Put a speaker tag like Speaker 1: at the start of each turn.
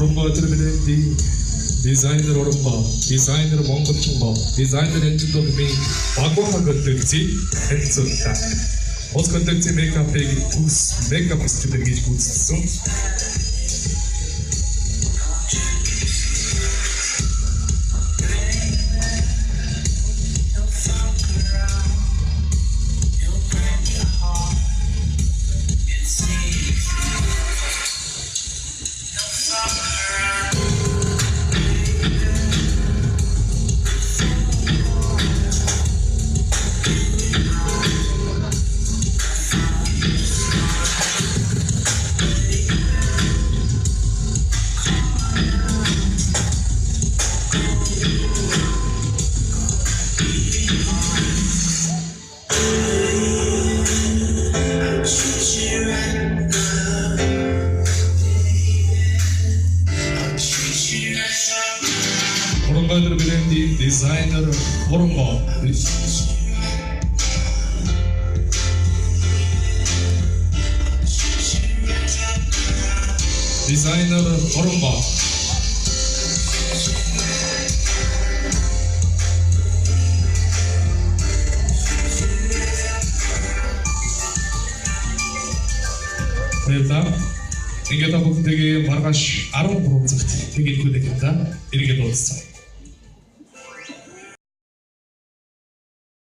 Speaker 1: Horomba Designer Horomba, Designer Mongochumba, Designer Enjindogmi, Bagwaha Götürci, Enzulta. Os Götürci Make-up-ыг төс make-up studio гэж гүйцэтгсэн. Horomba bilendi Designer Horomba. Designer Horomba. Баярлалаа. Ингээд бүгдээ маргааш 13 цагт тэгээд хүлээх юм да. Эргээд уулзцаа.